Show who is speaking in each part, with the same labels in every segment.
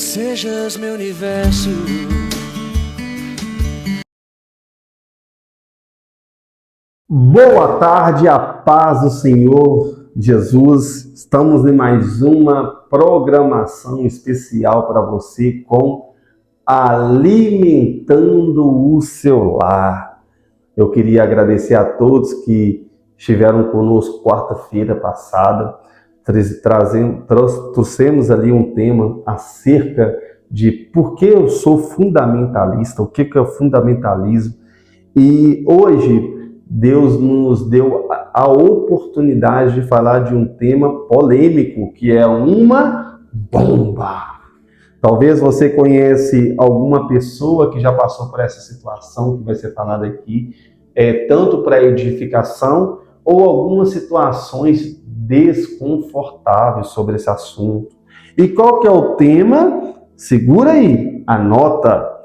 Speaker 1: sejas meu universo.
Speaker 2: Boa tarde, a paz do Senhor Jesus. Estamos em mais uma programação especial para você com Alimentando o Seu Lar. Eu queria agradecer a todos que estiveram conosco quarta-feira passada. Trouxemos ali um tema acerca de por que eu sou fundamentalista, o que é o fundamentalismo. E hoje Deus nos deu a oportunidade de falar de um tema polêmico, que é uma bomba. Talvez você conhece alguma pessoa que já passou por essa situação que vai ser falada aqui, tanto para edificação ou algumas situações desconfortáveis sobre esse assunto. E qual que é o tema? Segura aí, anota.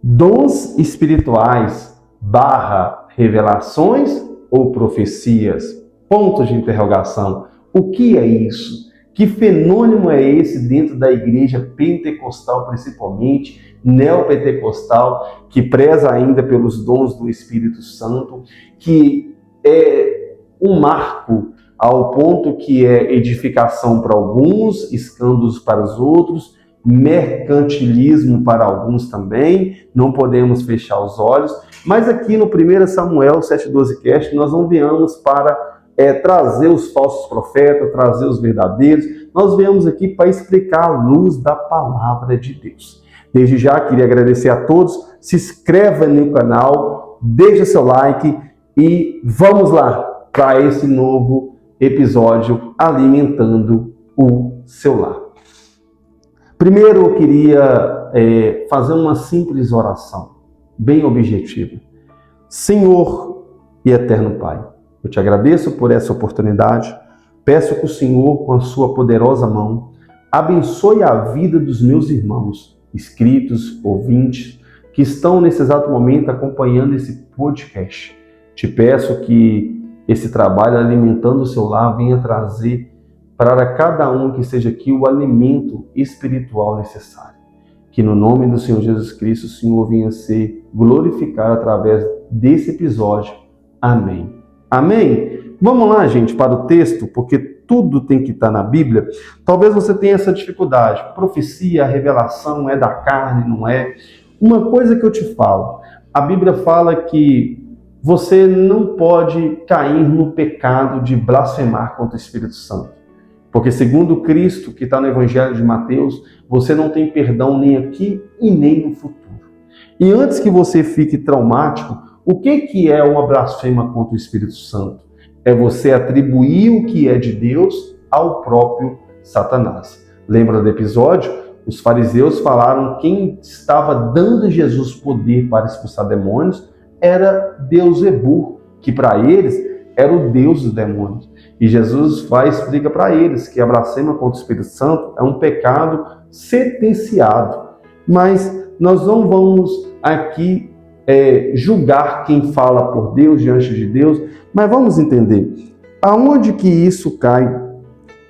Speaker 2: Dons espirituais / revelações ou profecias? Pontos de interrogação. O que é isso? Que fenômeno é esse dentro da igreja pentecostal, principalmente neopentecostal, que preza ainda pelos dons do Espírito Santo, que é um marco ao ponto que é edificação para alguns, escândalos para os outros, mercantilismo para alguns também, não podemos fechar os olhos. Mas aqui no 1 Samuel 7,12 Cast, nós não viemos para trazer os falsos profetas, trazer os verdadeiros. Nós viemos aqui para explicar a luz da palavra de Deus. Desde já, queria agradecer a todos. Se inscreva no canal, deixa seu like e vamos lá para esse novo episódio Alimentando o Seu Lar. Primeiro, eu queria fazer uma simples oração, bem objetiva. Senhor e eterno Pai, eu te agradeço por essa oportunidade. Peço que o Senhor, com a sua poderosa mão, abençoe a vida dos meus irmãos, inscritos, ouvintes, que estão nesse exato momento acompanhando esse podcast. Te peço que esse trabalho Alimentando o Seu Lar venha trazer para cada um que esteja aqui o alimento espiritual necessário. Que no nome do Senhor Jesus Cristo, o Senhor venha ser glorificado através desse episódio. Amém. Amém? Vamos lá, gente, para o texto, porque tudo tem que estar na Bíblia. Talvez você tenha essa dificuldade. Profecia, revelação, é da carne, não é? Uma coisa que eu te falo, a Bíblia fala que você não pode cair no pecado de blasfemar contra o Espírito Santo. Porque segundo Cristo, que está no Evangelho de Mateus, você não tem perdão nem aqui e nem no futuro. E antes que você fique traumático, o que é uma blasfema contra o Espírito Santo? É você atribuir o que é de Deus ao próprio Satanás. Lembra do episódio? Os fariseus falaram que quem estava dando a Jesus poder para expulsar demônios era Beelzebul, que para eles era o Deus dos demônios. E Jesus explica para eles que a blasfêmia contra o Espírito Santo é um pecado sentenciado. Mas nós não vamos aqui julgar quem fala por Deus, diante de Deus, mas vamos entender aonde que isso cai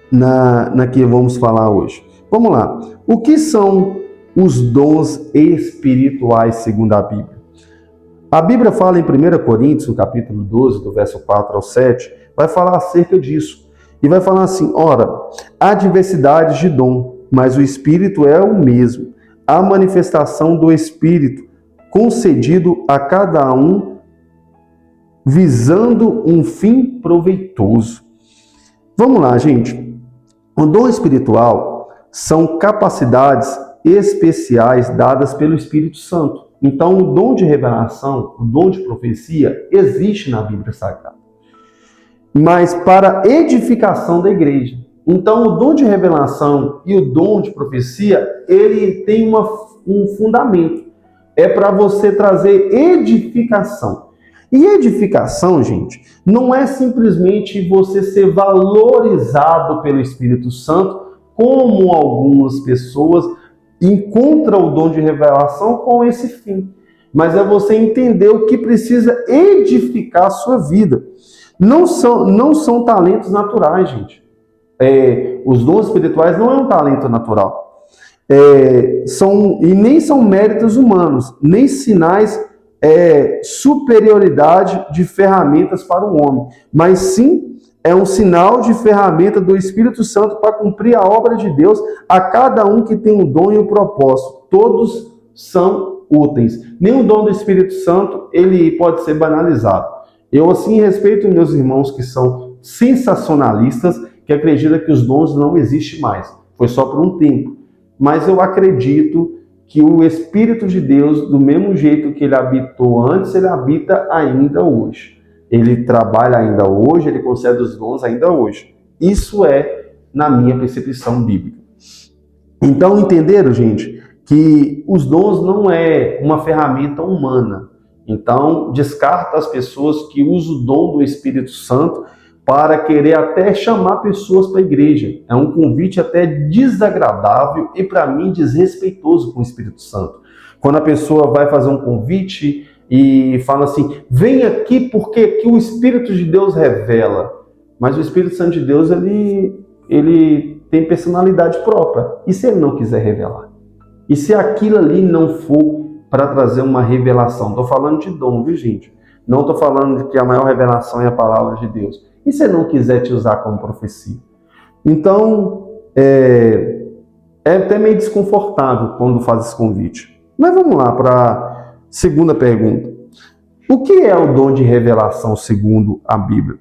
Speaker 2: na que vamos falar hoje. Vamos lá. O que são os dons espirituais segundo a Bíblia? A Bíblia fala em 1 Coríntios, no capítulo 12, do verso 4 ao 7, vai falar acerca disso. E vai falar assim, ora, há diversidades de dom, mas o Espírito é o mesmo. A manifestação do Espírito, concedido a cada um, visando um fim proveitoso. Vamos lá, gente. O dom espiritual são capacidades especiais dadas pelo Espírito Santo. Então, o dom de revelação, o dom de profecia, existe na Bíblia Sagrada. Mas para edificação da igreja. Então, o dom de revelação e o dom de profecia, ele tem um fundamento. É para você trazer edificação. E edificação, gente, não é simplesmente você ser valorizado pelo Espírito Santo, como algumas pessoas encontram o dom de revelação com esse fim. Mas é você entender o que precisa edificar a sua vida. Não são talentos naturais, gente. os dons espirituais não é um talento natural. E nem são méritos humanos, nem sinais superioridade de ferramentas para o homem, mas sim é um sinal de ferramenta do Espírito Santo para cumprir a obra de Deus a cada um que tem um dom e um propósito. Todos são úteis. Nenhum dom do Espírito Santo ele pode ser banalizado. Eu assim respeito meus irmãos que são sensacionalistas, que acreditam que os dons não existem mais. Foi só por um tempo. Mas eu acredito que o Espírito de Deus, do mesmo jeito que ele habitou antes, ele habita ainda hoje. Ele trabalha ainda hoje, ele concede os dons ainda hoje. Isso é na minha percepção bíblica. Então, entenderam, gente, que os dons não é uma ferramenta humana. Então, descarta as pessoas que usam o dom do Espírito Santo para querer até chamar pessoas para a igreja. É um convite até desagradável e, para mim, desrespeitoso com o Espírito Santo. Quando a pessoa vai fazer um convite e fala assim, vem aqui porque aqui o Espírito de Deus revela. Mas o Espírito Santo de Deus, ele tem personalidade própria. E se ele não quiser revelar? E se aquilo ali não for para trazer uma revelação? Estou falando de dom, viu, gente? Não estou falando de que a maior revelação é a palavra de Deus. E se ele não quiser te usar como profecia? Então, é até meio desconfortável quando faz esse convite. Mas vamos lá para a segunda pergunta. O que é o dom de revelação segundo a Bíblia?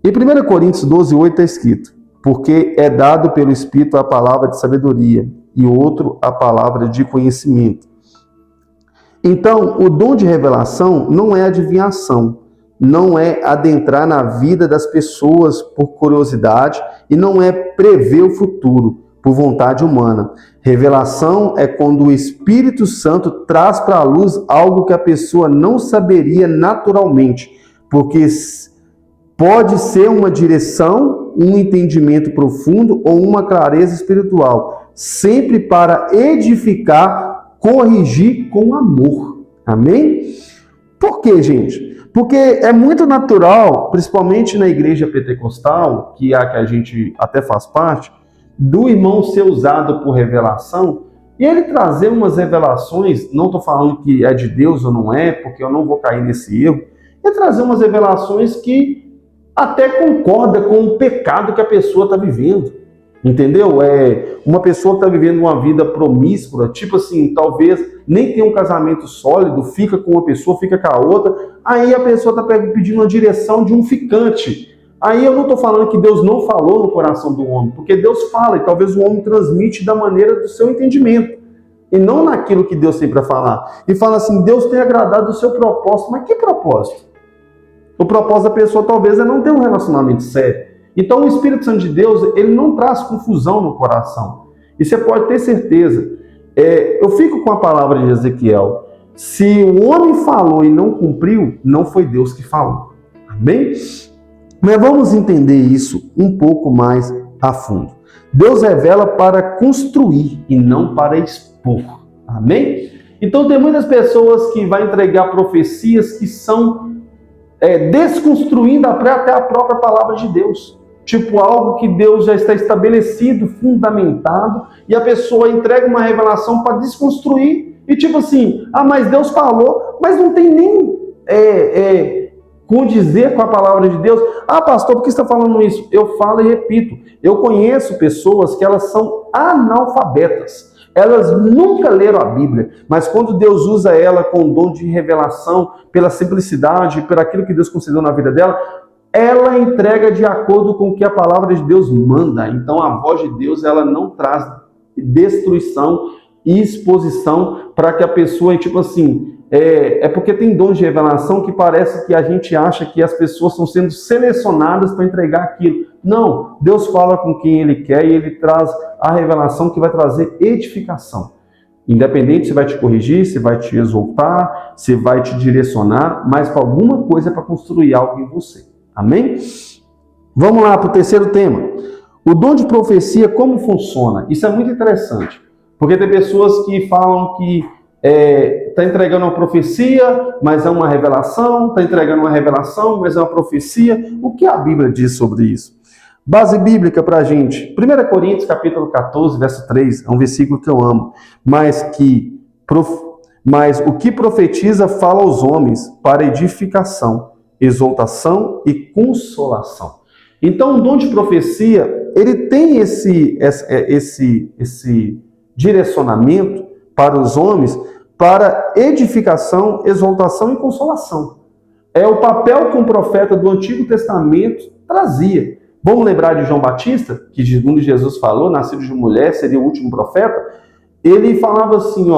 Speaker 2: Em 1 Coríntios 12:8 está escrito, porque é dado pelo Espírito a palavra de sabedoria e outro a palavra de conhecimento. Então, o dom de revelação não é adivinhação, não é adentrar na vida das pessoas por curiosidade e não é prever o futuro por vontade humana. Revelação é quando o Espírito Santo traz para a luz algo que a pessoa não saberia naturalmente, porque pode ser uma direção, um entendimento profundo ou uma clareza espiritual, sempre para edificar, corrigir com amor. Amém? Por quê, gente? Porque é muito natural, principalmente na igreja pentecostal, que é a que a gente até faz parte, do irmão ser usado por revelação, e ele trazer umas revelações, não estou falando que é de Deus ou não é, porque eu não vou cair nesse erro, é trazer umas revelações que até concorda com o pecado que a pessoa está vivendo. Entendeu? Uma pessoa que está vivendo uma vida promíscua, tipo assim, talvez nem tenha um casamento sólido, fica com uma pessoa, fica com a outra, aí a pessoa está pedindo uma direção de um ficante. Aí eu não estou falando que Deus não falou no coração do homem, porque Deus fala e talvez o homem transmite da maneira do seu entendimento, e não naquilo que Deus tem para falar. E fala assim, Deus tem agradado o seu propósito, mas que propósito? O propósito da pessoa talvez é não ter um relacionamento sério. Então o Espírito Santo de Deus, ele não traz confusão no coração. E você pode ter certeza. Eu fico com a palavra de Ezequiel. Se o homem falou e não cumpriu, não foi Deus que falou. Amém? Mas vamos entender isso um pouco mais a fundo. Deus revela para construir e não para expor. Amém? Então tem muitas pessoas que vão entregar profecias que são desconstruindo até a própria palavra de Deus. Tipo algo que Deus já está estabelecido, fundamentado, e a pessoa entrega uma revelação para desconstruir, e tipo assim, mas Deus falou, mas não tem nem condizer com a palavra de Deus. Pastor, por que você está falando isso? Eu falo e repito, eu conheço pessoas que elas são analfabetas, elas nunca leram a Bíblia, mas quando Deus usa ela com o dom de revelação, pela simplicidade, por aquilo que Deus concedeu na vida dela, ela entrega de acordo com o que a palavra de Deus manda. Então a voz de Deus, ela não traz destruição e exposição para que a pessoa, tipo assim, porque tem dons de revelação que parece que a gente acha que as pessoas estão sendo selecionadas para entregar aquilo. Não, Deus fala com quem Ele quer e Ele traz a revelação que vai trazer edificação. Independente se vai te corrigir, se vai te exaltar, se vai te direcionar, mas para alguma coisa é para construir algo em você. Amém? Vamos lá para o terceiro tema. O dom de profecia, como funciona? Isso é muito interessante, porque tem pessoas que falam que está entregando uma profecia, mas é uma revelação, está entregando uma revelação, mas é uma profecia. O que a Bíblia diz sobre isso? Base bíblica para a gente. 1 Coríntios, capítulo 14, verso 3, é um versículo que eu amo. Mas o que profetiza fala aos homens para edificação, exaltação e consolação. Então, o dom de profecia, ele tem esse direcionamento para os homens, para edificação, exaltação e consolação. É o papel que um profeta do Antigo Testamento trazia. Vamos lembrar de João Batista, que segundo Jesus falou, nascido de mulher, seria o último profeta. Ele falava assim,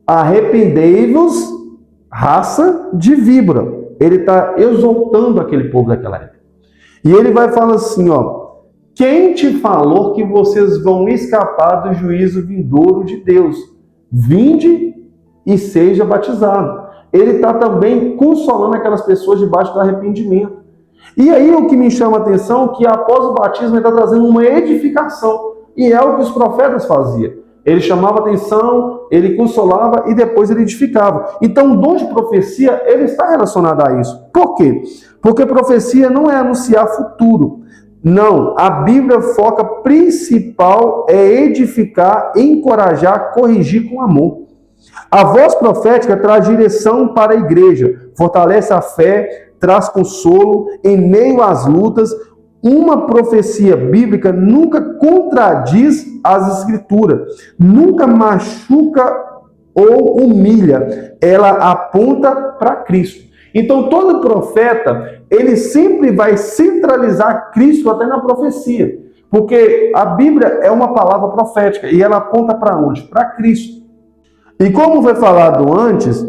Speaker 2: arrependei-vos, raça de víbora. Ele está exaltando aquele povo daquela época. E ele vai falar assim, quem te falou que vocês vão escapar do juízo vindouro de Deus? Vinde e seja batizado. Ele está também consolando aquelas pessoas debaixo do arrependimento. E aí o que me chama a atenção é que após o batismo ele está trazendo uma edificação. E é o que os profetas faziam. Ele chamava atenção, ele consolava e depois ele edificava. Então o dom de profecia, ele está relacionado a isso. Por quê? Porque profecia não é anunciar futuro. Não, a Bíblia foca principal é edificar, encorajar, corrigir com amor. A voz profética traz direção para a igreja, fortalece a fé, traz consolo em meio às lutas. Uma profecia bíblica nunca contradiz as escrituras, nunca machuca ou humilha, ela aponta para Cristo. Então todo profeta, ele sempre vai centralizar Cristo até na profecia, porque a Bíblia é uma palavra profética e ela aponta para onde? Para Cristo. E como foi falado antes,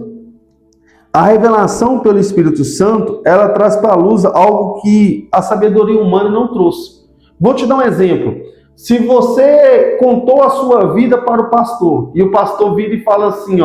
Speaker 2: a revelação pelo Espírito Santo, ela traz para a luz algo que a sabedoria humana não trouxe. Vou te dar um exemplo. Se você contou a sua vida para o pastor, e o pastor vira e fala assim,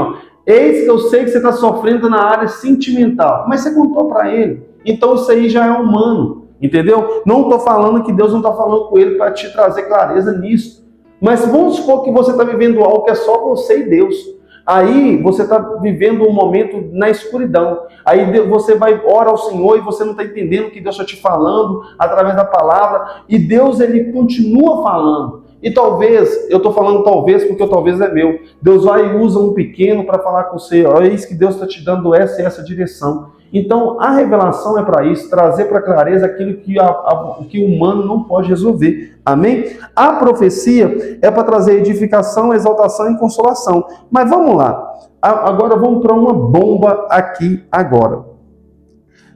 Speaker 2: eis que eu sei que você está sofrendo na área sentimental, mas você contou para ele. Então isso aí já é humano, entendeu? Não estou falando que Deus não está falando com ele para te trazer clareza nisso. Mas vamos supor que você está vivendo algo que é só você e Deus. Aí você está vivendo um momento na escuridão. Aí você vai orar ao Senhor e você não está entendendo o que Deus está te falando através da palavra. E Deus, ele continua falando. E talvez, eu estou falando talvez porque o talvez é meu. Deus vai e usa um pequeno para falar com você. Olha isso que Deus está te dando essa e essa direção. Então a revelação é para isso, trazer para clareza aquilo que o humano não pode resolver. Amém? A profecia é para trazer edificação, exaltação e consolação. Mas vamos lá. Agora vamos para uma bomba aqui agora.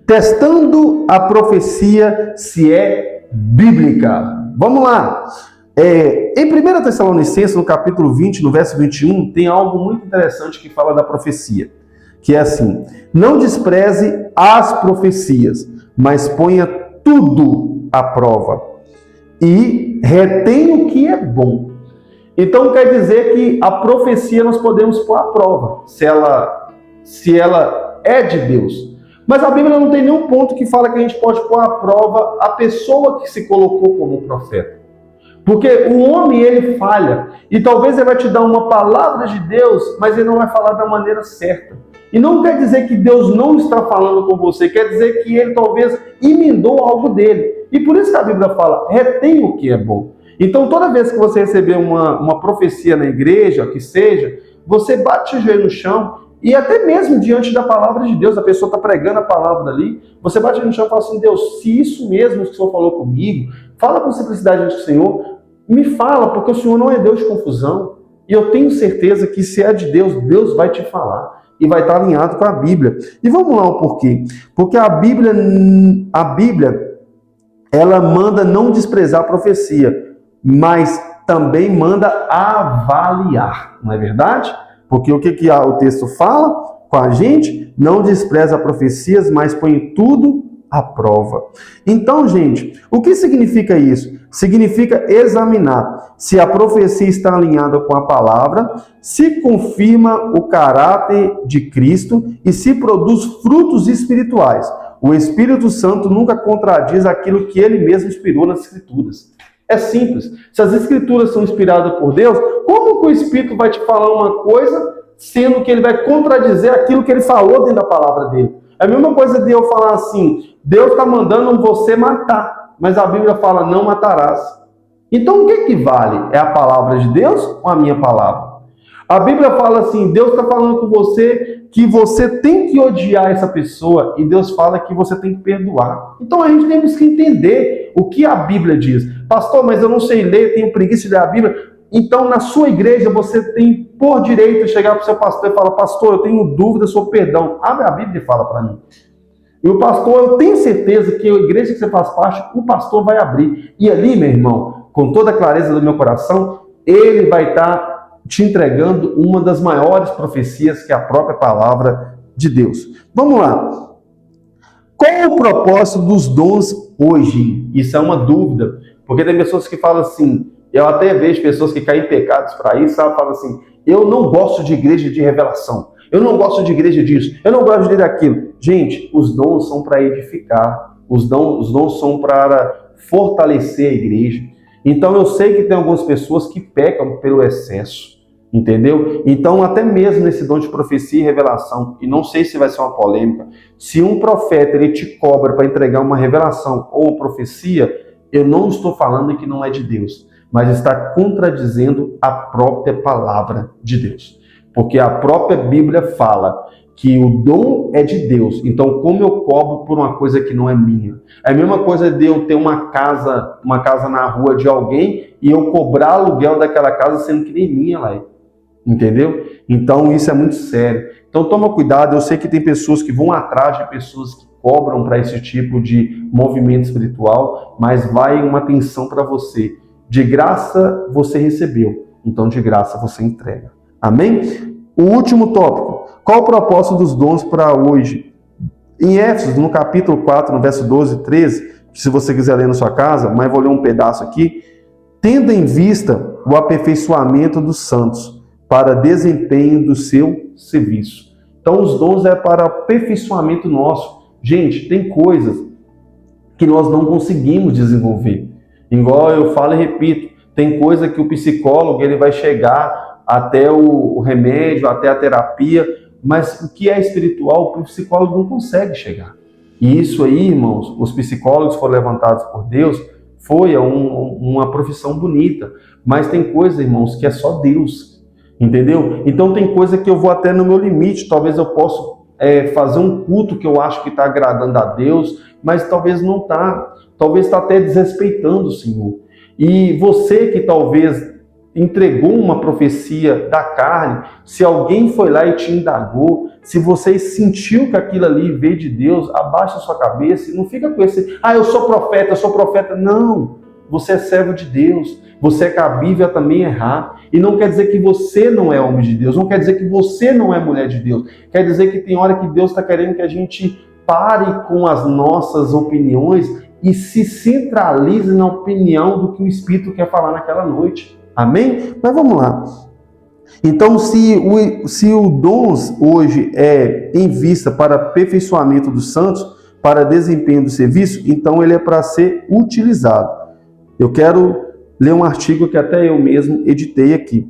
Speaker 2: Testando a profecia se é bíblica. Vamos lá. Em 1 Tessalonicenses, no capítulo 20, no verso 21, tem algo muito interessante que fala da profecia. Que é assim, não despreze as profecias, mas ponha tudo à prova e retém o que é bom. Então quer dizer que a profecia nós podemos pôr à prova, se ela é de Deus. Mas a Bíblia não tem nenhum ponto que fala que a gente pode pôr à prova a pessoa que se colocou como profeta. Porque o homem, ele falha, e talvez ele vai te dar uma palavra de Deus, mas ele não vai falar da maneira certa. E não quer dizer que Deus não está falando com você, quer dizer que ele talvez emendou algo dele. E por isso que a Bíblia fala, retém o que é bom. Então toda vez que você receber uma profecia na igreja, que seja, você bate o joelho no chão, e até mesmo diante da palavra de Deus, a pessoa está pregando a palavra ali, você bate no chão e fala assim, Deus, se isso mesmo que o Senhor falou comigo, fala com simplicidade diante do Senhor, me fala, porque o Senhor não é Deus de confusão. E eu tenho certeza que se é de Deus, Deus vai te falar. E vai estar alinhado com a Bíblia. E vamos lá o porquê. Porque a Bíblia, ela manda não desprezar a profecia, mas também manda avaliar. Não é verdade? Porque o que o texto fala com a gente? Não despreza profecias, mas põe tudo à prova. Então, gente, o que significa isso? Significa examinar se a profecia está alinhada com a palavra, se confirma o caráter de Cristo e se produz frutos espirituais. O Espírito Santo nunca contradiz aquilo que ele mesmo inspirou nas Escrituras. É simples. Se as Escrituras são inspiradas por Deus, como que o Espírito vai te falar uma coisa, sendo que ele vai contradizer aquilo que ele falou dentro da palavra dele? É a mesma coisa de eu falar assim, Deus está mandando você matar. mas a Bíblia fala não matarás. Então o que vale? É a palavra de Deus ou a minha palavra? A Bíblia fala assim, Deus está falando com você que você tem que odiar essa pessoa e Deus fala que você tem que perdoar. Então a gente temos que entender o que a Bíblia diz. Pastor, mas eu não sei ler, tenho preguiça de ler a Bíblia. Então na sua igreja você tem por direito de chegar para o seu pastor e falar, pastor, eu tenho dúvida sobre perdão. Abre a Bíblia e fala para mim. E o pastor, eu tenho certeza que a igreja que você faz parte, o pastor vai abrir. E ali, meu irmão, com toda a clareza do meu coração, ele vai estar te entregando uma das maiores profecias, que é a própria palavra de Deus. Vamos lá. Qual é o propósito dos dons hoje? Isso é uma dúvida, porque tem pessoas que falam assim, eu até vejo pessoas que caem em pecados para isso, sabe? Falam assim, eu não gosto de igreja de revelação, eu não gosto de igreja disso, eu não gosto de daquilo. Gente, os dons são para edificar, os dons são para fortalecer a igreja. Então eu sei que tem algumas pessoas que pecam pelo excesso, entendeu? Então até mesmo nesse dom de profecia e revelação, e não sei se vai ser uma polêmica, se um profeta ele te cobra para entregar uma revelação ou uma profecia, eu não estou falando que não é de Deus, mas está contradizendo a própria palavra de Deus. Porque a própria Bíblia fala que o dom é de Deus. Então, como eu cobro por uma coisa que não é minha? É a mesma coisa de eu ter uma casa na rua de alguém e eu cobrar aluguel daquela casa sendo que nem minha lá. Entendeu? Então, isso é muito sério. Então, toma cuidado. Eu sei que tem pessoas que vão atrás de pessoas que cobram para esse tipo de movimento espiritual, mas vai uma atenção para você. De graça você recebeu, então de graça você entrega. Amém? O último tópico. Qual o propósito dos dons para hoje? Em Éfesos, no capítulo 4, no verso 12 e 13, se você quiser ler na sua casa, mas vou ler um pedaço aqui. Tendo em vista o aperfeiçoamento dos santos para desempenho do seu serviço. Então, os dons é para aperfeiçoamento nosso. Gente, tem coisas que nós não conseguimos desenvolver. Igual eu falo e repito, tem coisa que o psicólogo ele vai chegar até o remédio, até a terapia, mas o que é espiritual, o psicólogo não consegue chegar. E isso aí, irmãos, os psicólogos foram levantados por Deus, foi uma profissão bonita, mas tem coisa, irmãos, que é só Deus, entendeu? Então tem coisa que eu vou até no meu limite, talvez eu possa fazer um culto que eu acho que está agradando a Deus, mas talvez não está, talvez está até desrespeitando o Senhor. E você que talvez entregou uma profecia da carne, se alguém foi lá e te indagou, se você sentiu que aquilo ali veio de Deus, abaixa a sua cabeça e não fica com esse, eu sou profeta. Não, você é servo de Deus, você é cabível a também errar. E não quer dizer que você não é homem de Deus, não quer dizer que você não é mulher de Deus, quer dizer que tem hora que Deus está querendo que a gente pare com as nossas opiniões e se centralize na opinião do que o Espírito quer falar naquela noite. Amém? Mas vamos lá. Então, se o dons hoje é em vista para aperfeiçoamento dos santos, para desempenho do serviço, então ele é para ser utilizado. Eu quero ler um artigo que até eu mesmo editei aqui.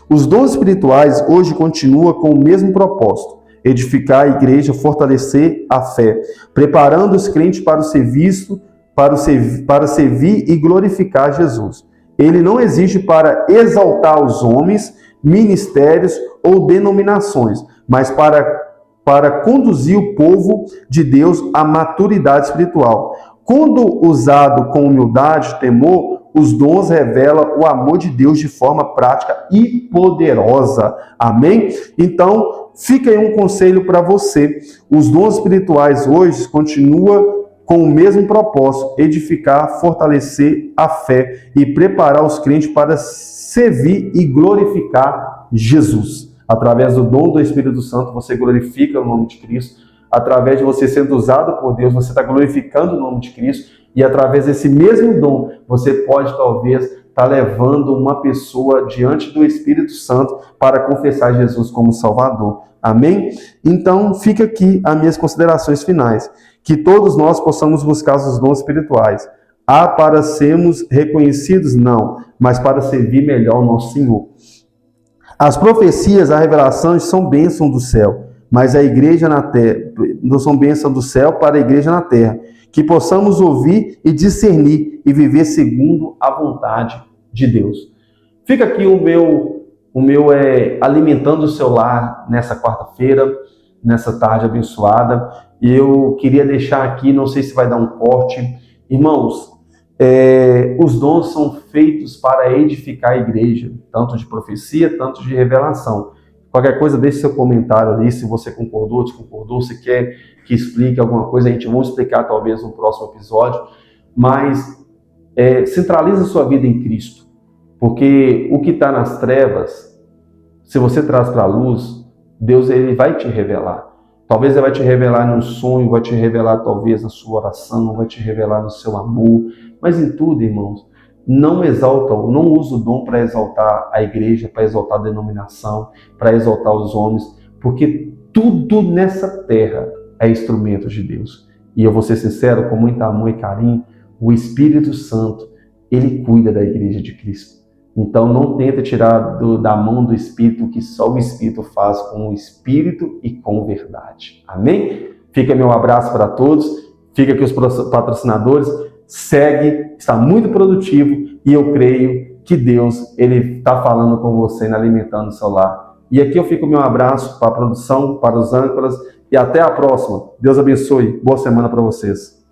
Speaker 2: Os dons espirituais hoje continuam com o mesmo propósito: edificar a igreja, fortalecer a fé, preparando os crentes para o serviço, para servir e glorificar Jesus. Ele não existe para exaltar os homens, ministérios ou denominações, mas para conduzir o povo de Deus à maturidade espiritual. Quando usado com humildade, temor, os dons revelam o amor de Deus de forma prática e poderosa. Amém? Então, fica aí um conselho para você. Os dons espirituais hoje continuam com o mesmo propósito: edificar, fortalecer a fé e preparar os crentes para servir e glorificar Jesus. Através do dom do Espírito Santo, você glorifica o nome de Cristo. Através de você sendo usado por Deus, você está glorificando o nome de Cristo. E através desse mesmo dom, você pode talvez estar levando uma pessoa diante do Espírito Santo para confessar Jesus como Salvador. Amém? Então, fica aqui as minhas considerações finais. Que todos nós possamos buscar os dons espirituais. Há para sermos reconhecidos? Não, mas para servir melhor o nosso Senhor. As profecias, as revelações são bênção do céu, mas a igreja na terra, não são bênção do céu para a igreja na terra, que possamos ouvir e discernir e viver segundo a vontade de Deus. Fica aqui o meu alimentando o seu lar nessa quarta-feira, nessa tarde abençoada. E eu queria deixar aqui, não sei se vai dar um corte, irmãos, os dons são feitos para edificar a igreja, tanto de profecia, tanto de revelação. Qualquer coisa, deixe seu comentário ali, se você concordou, desconcordou, se quer que explique alguma coisa, a gente vai explicar talvez no próximo episódio, mas centralize a sua vida em Cristo, porque o que está nas trevas, se você traz para a luz, Deus ele vai te revelar. Talvez ele vai te revelar num sonho, vai te revelar talvez na sua oração, vai te revelar no seu amor, mas em tudo, irmãos, não use o dom para exaltar a igreja, para exaltar a denominação, para exaltar os homens, porque tudo nessa terra é instrumento de Deus. E eu vou ser sincero, com muito amor e carinho, o Espírito Santo, ele cuida da igreja de Cristo. Então não tenta tirar da mão do Espírito o que só o Espírito faz com o Espírito e com verdade. Amém? Fica meu abraço para todos, fica aqui os patrocinadores, segue, está muito produtivo e eu creio que Deus ele está falando com você, alimentando o seu lar. E aqui eu fico meu abraço para a produção, para os âncoras e até a próxima. Deus abençoe, boa semana para vocês.